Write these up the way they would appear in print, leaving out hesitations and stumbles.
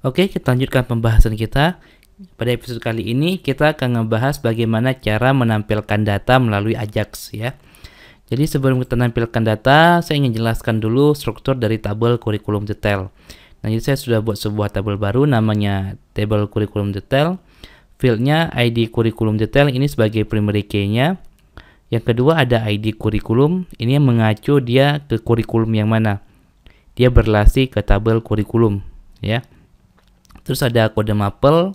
Oke, kita lanjutkan pembahasan kita. Pada episode kali ini kita akan ngebahas bagaimana cara menampilkan data melalui Ajax ya. Jadi sebelum kita menampilkan data, saya ingin jelaskan dulu struktur dari tabel kurikulum detail. Nah, jadi saya sudah buat sebuah tabel baru namanya tabel kurikulum detail. Fieldnya ID kurikulum detail ini sebagai primary key-nya. Yang kedua ada ID kurikulum, ini yang mengacu dia ke kurikulum yang mana. Dia berrelasi ke tabel kurikulum ya. Terus ada kode mapel,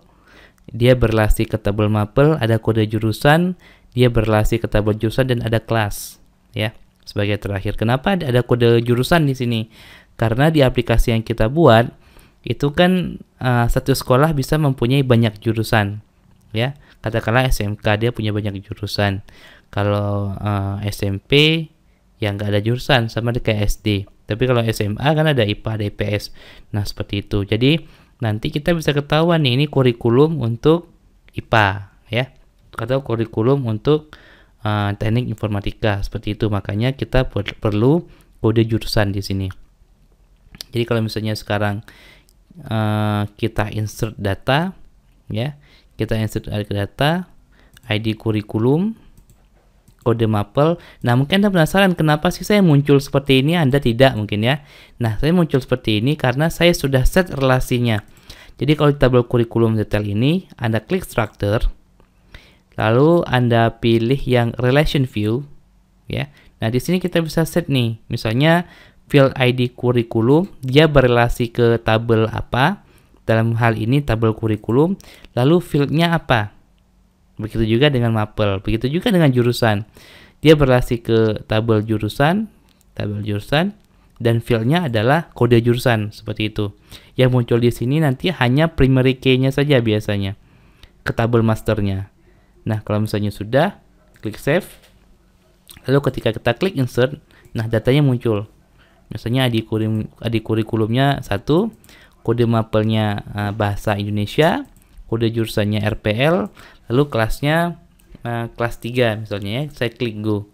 dia berrelasi ke tabel mapel, ada kode jurusan, dia berrelasi ke tabel jurusan, dan ada kelas ya. Sebagai terakhir, kenapa ada kode jurusan di sini? Karena di aplikasi yang kita buat itu kan satu sekolah bisa mempunyai banyak jurusan ya. Katakanlah SMK dia punya banyak jurusan. Kalau SMP yang nggak ada jurusan sama kayak SD. Tapi kalau SMA kan ada IPA, ada IPS. Nah seperti itu. Jadi nanti kita bisa ketahuan nih, ini kurikulum untuk IPA ya, atau kurikulum untuk teknik informatika seperti itu. Makanya kita perlu kode jurusan di sini. Jadi kalau misalnya sekarang kita insert data ya, kita insert data ID kurikulum, kode mapel. Nah, mungkin Anda penasaran kenapa sih saya muncul seperti ini, Anda tidak mungkin ya. Nah, saya muncul seperti ini karena saya sudah set relasinya. Jadi kalau di tabel kurikulum detail ini, Anda klik structure, lalu Anda pilih yang relation view ya. Nah, di sini kita bisa set nih, misalnya field ID kurikulum, dia berrelasi ke tabel apa? Dalam hal ini tabel kurikulum, lalu fieldnya apa? Begitu juga dengan mapel, begitu juga dengan jurusan. Dia berrelasi ke tabel jurusan, dan fieldnya adalah kode jurusan seperti itu. Yang muncul di sini nanti hanya primary key-nya saja biasanya ke tabel masternya. Nah, kalau misalnya sudah, klik save. Lalu ketika kita klik insert, nah datanya muncul. Misalnya ID kurikulumnya 1, kode mapelnya bahasa Indonesia, kode jurusannya RPL, lalu kelasnya kelas 3 misalnya ya. Saya klik go.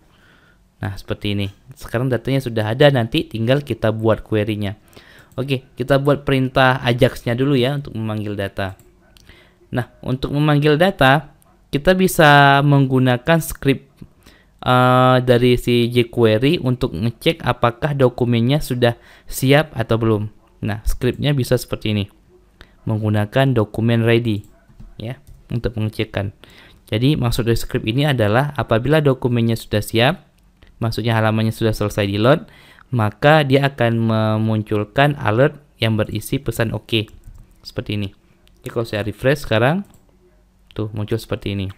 Nah, seperti ini. Sekarang datanya sudah ada, nanti tinggal kita buat query-nya. Oke, kita buat perintah Ajax-nya dulu ya untuk memanggil data. Nah, untuk memanggil data, kita bisa menggunakan script dari si jQuery untuk ngecek apakah dokumennya sudah siap atau belum. Nah, scriptnya bisa seperti ini. Menggunakan dokumen ready ya untuk mengecekkan. Jadi maksud dari script ini adalah apabila dokumennya sudah siap, maksudnya halamannya sudah selesai di load, maka dia akan memunculkan alert yang berisi pesan OK. Seperti ini. Oke, kalau saya refresh sekarang, tuh muncul seperti ini.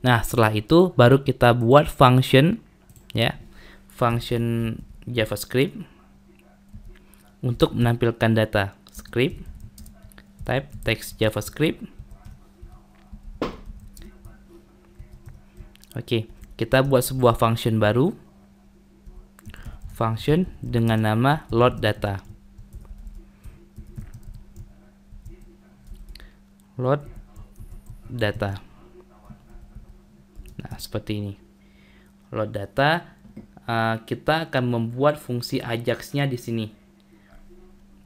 Nah, setelah itu baru kita buat function ya, function JavaScript untuk menampilkan data. Script type text JavaScript. Oke, kita buat sebuah function baru. Function dengan nama load data. Load data. Nah, seperti ini. Load data, kita akan membuat fungsi Ajax-nya di sini.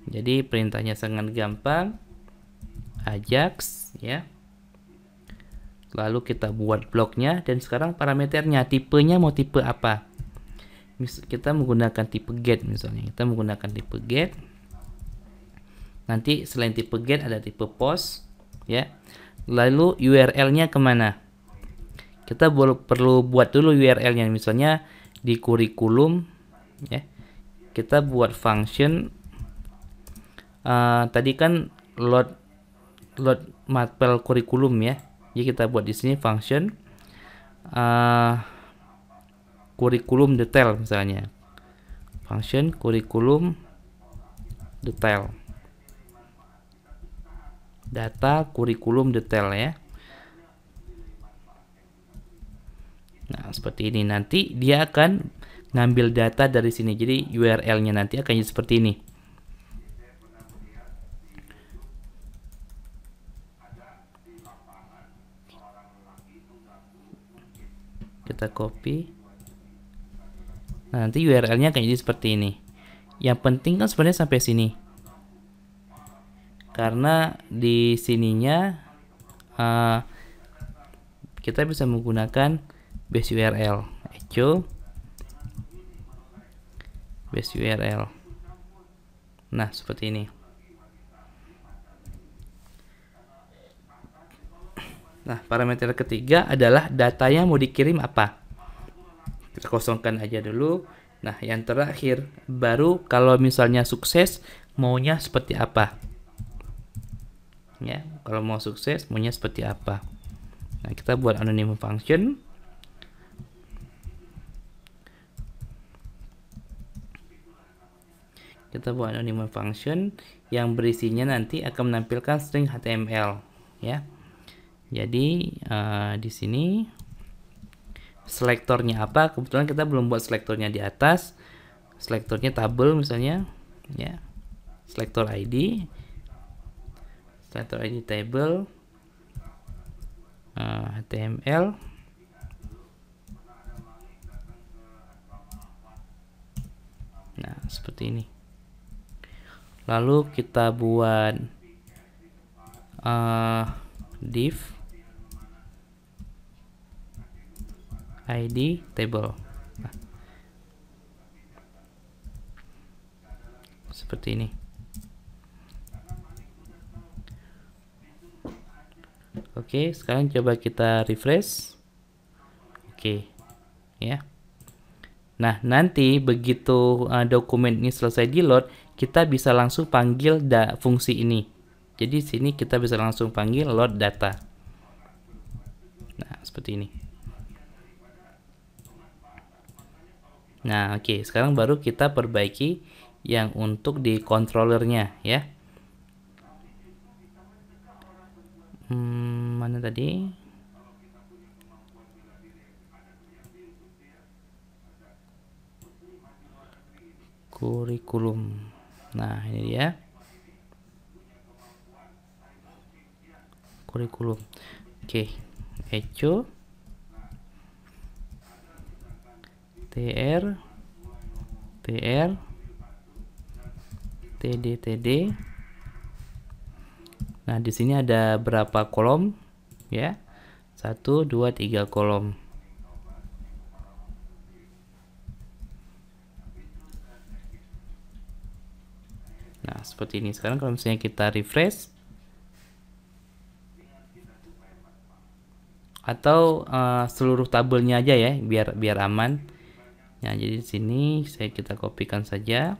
Jadi perintahnya sangat gampang. Ajax ya. Lalu kita buat bloknya, dan sekarang parameternya, tipenya mau tipe apa? Kita menggunakan tipe get misalnya. Kita menggunakan tipe get. Nanti selain tipe get ada tipe post ya. Lalu URL-nya kemana? Kita perlu buat dulu URL-nya, misalnya di kurikulum ya. Kita buat function tadi kan load mapel kurikulum ya. Jadi kita buat di sini function kurikulum detail misalnya. Function kurikulum detail. Data kurikulum detail ya. Nah, seperti ini. Nanti dia akan ngambil data dari sini. Jadi URL-nya nanti akan jadi seperti ini. Kita copy. Nah, nanti URL-nya akan jadi seperti ini. Yang penting kan sebenarnya sampai sini. karena di sininya kita bisa menggunakan base URL echo base URL. Nah, seperti ini. Nah, parameter ketiga adalah datanya mau dikirim apa. Kita kosongkan aja dulu. Nah, yang terakhir baru kalau misalnya sukses maunya seperti apa. Ya, kalau mau sukses maunya seperti apa. Nah, kita buat anonymous function. Kita buat anonymous function yang berisinya nanti akan menampilkan string HTML, ya. Jadi di sini selektornya apa? Kebetulan kita belum buat selektornya di atas. Selektornya tabel misalnya, ya. Selektor ID table HTML. Nah, seperti ini. Lalu kita buat div ID table. Nah, seperti ini. Oke, sekarang coba kita refresh. Oke, ya. Nah, nanti begitu dokumen ini selesai di load, kita bisa langsung panggil fungsi ini. Jadi sini kita bisa langsung panggil load data. Nah, seperti ini. Nah, oke, sekarang baru kita perbaiki yang untuk di controllernya, ya. Mana tadi? Kurikulum. Nah, ini dia. Kurikulum. Oke. Echo tr td. Nah, di sini ada berapa kolom, ya? 1 2 3 kolom. Nah, seperti ini. Sekarang kalau misalnya kita refresh atau seluruh tabelnya aja ya, biar aman. Nah, jadi di sini kita kopikan saja.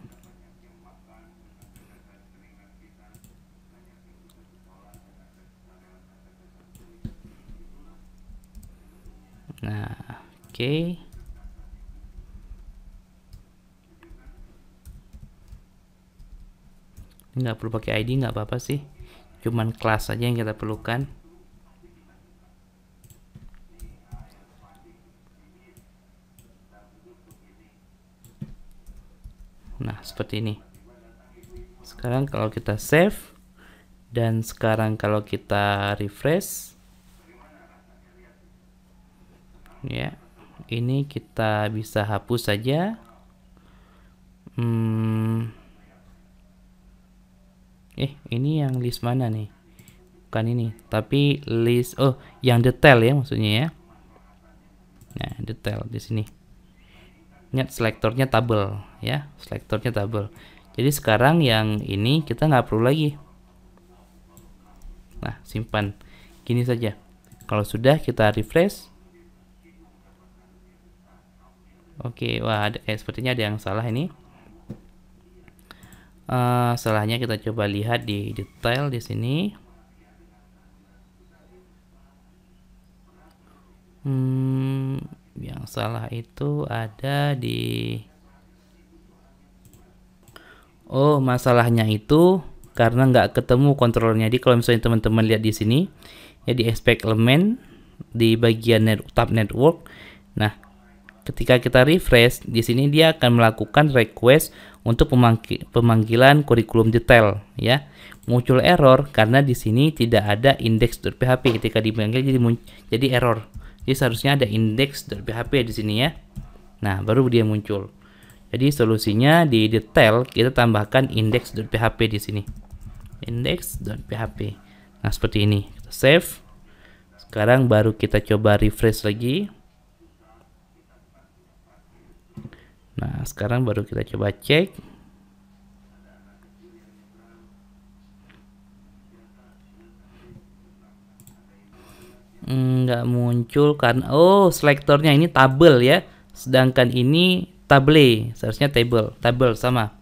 Nah, oke. Nggak perlu pakai ID, nggak apa-apa sih. Cuman kelas aja yang kita perlukan. Nah, seperti ini. Sekarang kalau kita save dan sekarang kalau kita refresh, ya, ini kita bisa hapus saja. Ini yang list mana nih? Bukan ini, tapi list yang detail ya maksudnya ya. Nah, detail di sini. Ingat selektornya tabel ya, selektornya tabel. Jadi sekarang yang ini kita nggak perlu lagi. Nah, simpan gini saja. Kalau sudah kita refresh. Oke, wah sepertinya ada yang salah ini. Salahnya kita coba lihat di detail di sini. Yang salah itu ada di masalahnya itu karena nggak ketemu kontrolnya. Jadi kalau misalnya teman-teman lihat di sini ya, di aspek element di bagian tab network. Nah, ketika kita refresh di sini dia akan melakukan request untuk pemanggilan kurikulum detail ya. Muncul error karena di sini tidak ada index.php ketika dipanggil, jadi error. Jadi seharusnya ada index.php di sini ya. Nah, baru dia muncul. Jadi solusinya di detail kita tambahkan index.php di sini. index.php. Nah, seperti ini. Kita save. Sekarang baru kita coba refresh lagi. Nah, sekarang baru kita coba cek. Nggak muncul karena selektornya ini tabel ya, sedangkan ini table, seharusnya table sama.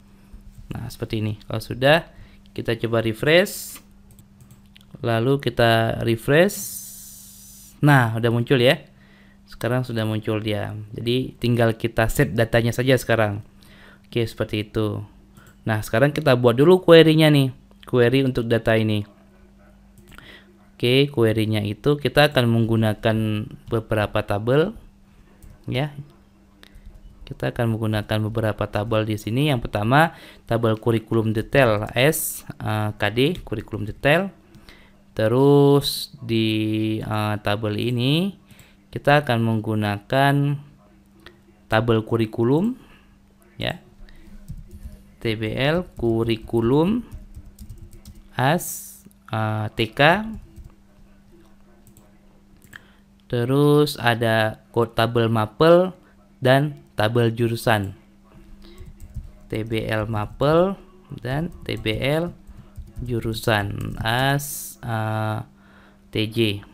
Nah, seperti ini. Kalau sudah, kita coba refresh, lalu kita refresh. Nah, udah muncul ya. Sekarang sudah muncul dia. Jadi tinggal kita set datanya saja sekarang. Oke, seperti itu. Nah, sekarang kita buat dulu query-nya nih. Query untuk data ini. Oke, query-nya itu kita akan menggunakan beberapa tabel ya. Kita akan menggunakan beberapa tabel di sini. Yang pertama, tabel kurikulum detail KD kurikulum detail. Terus di tabel ini kita akan menggunakan tabel kurikulum ya. TBL kurikulum as TK. Terus ada tabel mapel dan tabel jurusan. TBL mapel dan TBL jurusan as TJ.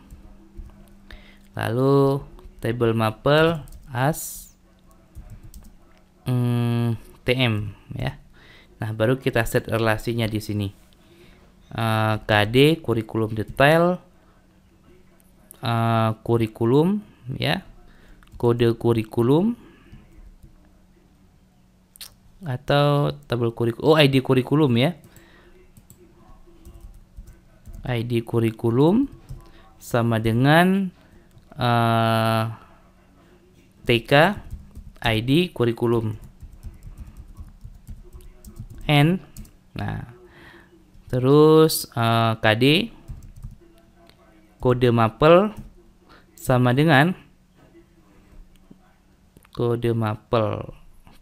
Lalu tabel mapel as TM ya. Nah, baru kita set relasinya di sini. KD kurikulum detail, kurikulum ya, kode kurikulum atau tabel kurikulum. ID kurikulum ya. ID kurikulum sama dengan TK ID kurikulum N. Nah, terus KD kode mapel sama dengan kode mapel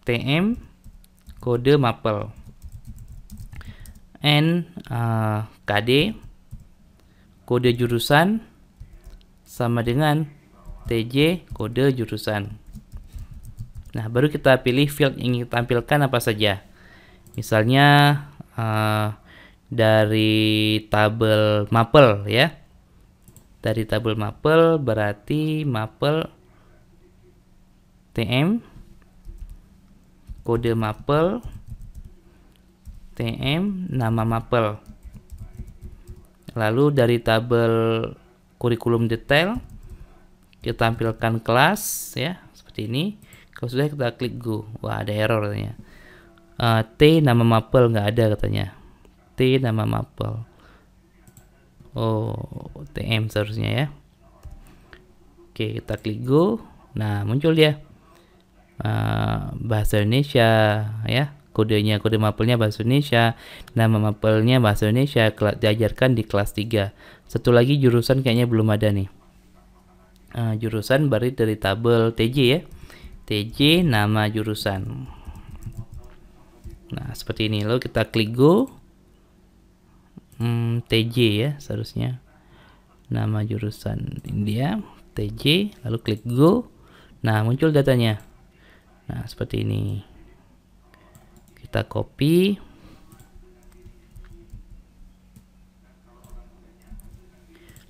TM kode mapel N. KD kode jurusan sama dengan TJ kode jurusan. Nah, baru kita pilih field yang ingin tampilkan apa saja. Misalnya dari tabel mapel ya. Dari tabel mapel berarti mapel TM kode mapel TM nama mapel. Lalu dari tabel kurikulum detail kita tampilkan kelas ya, seperti ini. Kalau sudah kita klik go. Wah, ada error katanya. T nama mapel nggak ada katanya. T nama mapel. TM seharusnya ya. Oke, kita klik go. Nah, muncul dia. Bahasa Indonesia ya. Kodenya, kode mapelnya bahasa Indonesia, nama mapelnya bahasa Indonesia, diajarkan di kelas 3. Satu lagi jurusan kayaknya belum ada nih. Jurusan berarti dari tabel TJ ya. TJ nama jurusan. Nah, seperti ini. Lalu kita klik go. TJ ya seharusnya. Nama jurusan India, TJ, lalu klik go. Nah, muncul datanya. Nah, seperti ini. Kita copy.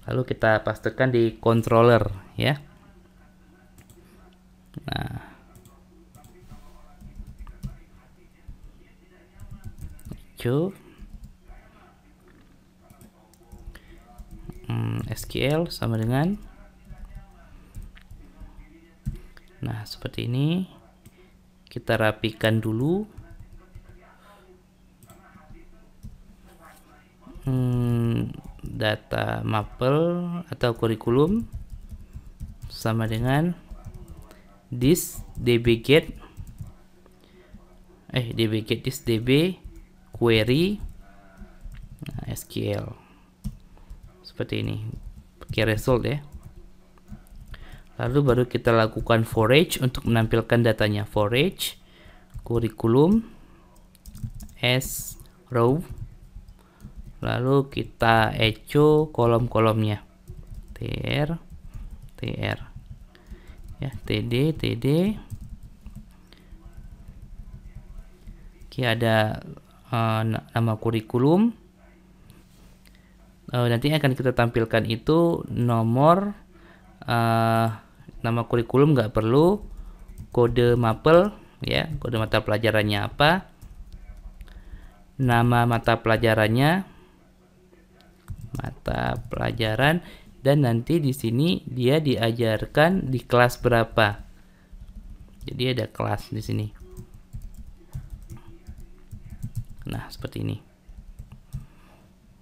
Lalu kita pastekan di controller ya. Nah, SQL sama dengan. Nah, seperti ini. Kita rapikan dulu. Data mapel atau kurikulum sama dengan this dbget this db query SQL seperti ini pakai result ya. Lalu baru kita lakukan for each untuk menampilkan datanya. For each kurikulum as row, lalu kita echo kolom-kolomnya, tr ya, td. Oke, ada nama kurikulum. Nanti akan kita tampilkan itu nomor, nama kurikulum nggak perlu, kode mapel ya, kode mata pelajarannya apa, nama mata pelajaran, dan nanti di sini dia diajarkan di kelas berapa. Jadi ada kelas di sini. Nah, seperti ini.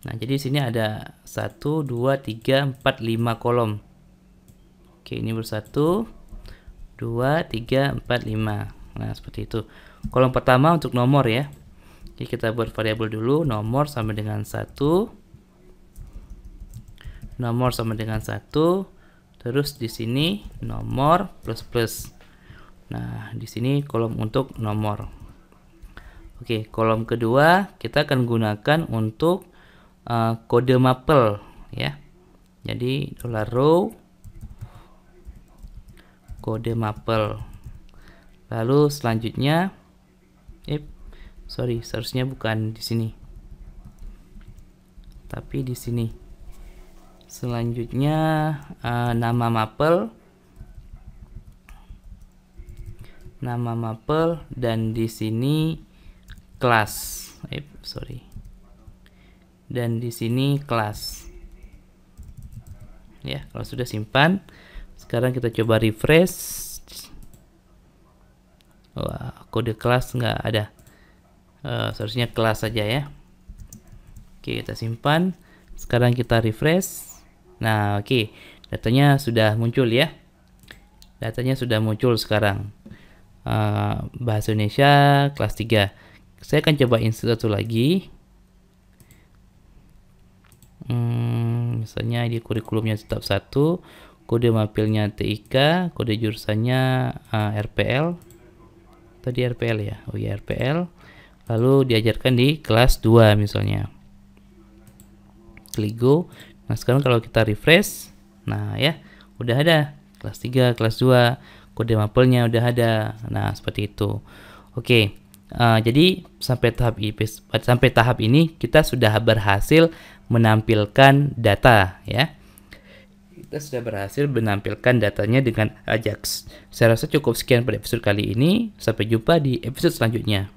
Nah, jadi di sini ada 1, 2, 3, 4, 5 kolom. Oke, ini bersatu, 2, 3, 4, 5. Nah, seperti itu. Kolom pertama untuk nomor ya. Jadi kita buat variabel dulu, nomor sama dengan 1. Nomor sama dengan 1. Terus di sini nomor plus. Nah, di sini kolom untuk nomor. Oke, kolom kedua kita akan gunakan untuk kode mapel ya. Jadi $row kode mapel. Lalu selanjutnya seharusnya bukan di sini, tapi di sini. Selanjutnya nama mapel, dan di sini kelas. Dan di sini kelas. Ya, kalau sudah simpan, sekarang kita coba refresh. Wah, kode kelas nggak ada. Seharusnya kelas saja ya. Oke, kita simpan. Sekarang kita refresh. Nah, oke, datanya sudah muncul ya. Datanya sudah muncul sekarang. Bahasa Indonesia kelas 3. Saya akan coba insert satu lagi. Misalnya di kurikulumnya tetap 1, kode mapilnya TIK, kode jurusannya RPL. Tadi RPL ya. Oh ya, RPL. Lalu diajarkan di kelas 2 misalnya. Klik go. Nah, sekarang kalau kita refresh, nah ya, udah ada kelas 3, kelas 2, kode mapelnya udah ada. Nah, seperti itu. Oke. Jadi sampai tahap ini kita sudah berhasil menampilkan data ya. Kita sudah berhasil menampilkan datanya dengan Ajax. Saya rasa cukup sekian pada episode kali ini. Sampai jumpa di episode selanjutnya.